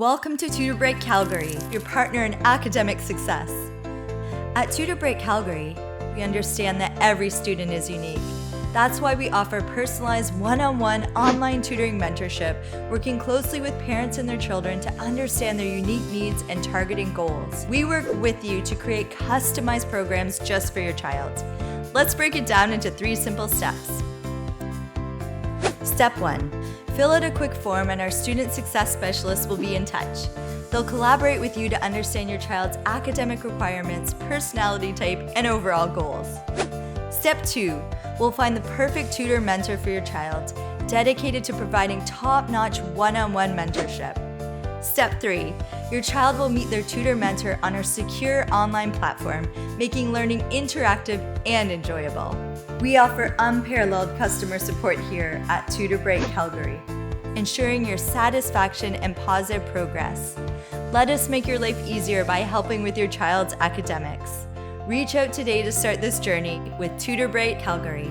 Welcome to TutorBright Calgary, your partner in academic success. At TutorBright Calgary, we understand that every student is unique. That's why we offer personalized one-on-one online tutoring mentorship, working closely with parents and their children to understand their unique needs and targeting goals. We work with you to create customized programs just for your child. Let's break it down into 3 simple steps. Step 1. Fill out a quick form and our student success specialists will be in touch. They'll collaborate with you to understand your child's academic requirements, personality type, and overall goals. Step 2. We'll find the perfect tutor mentor for your child, dedicated to providing top-notch one-on-one mentorship. Step 3. Your child will meet their tutor mentor on our secure online platform, making learning interactive and enjoyable. We offer unparalleled customer support here at TutorBright Calgary, ensuring your satisfaction and positive progress. Let us make your life easier by helping with your child's academics. Reach out today to start this journey with TutorBright Calgary.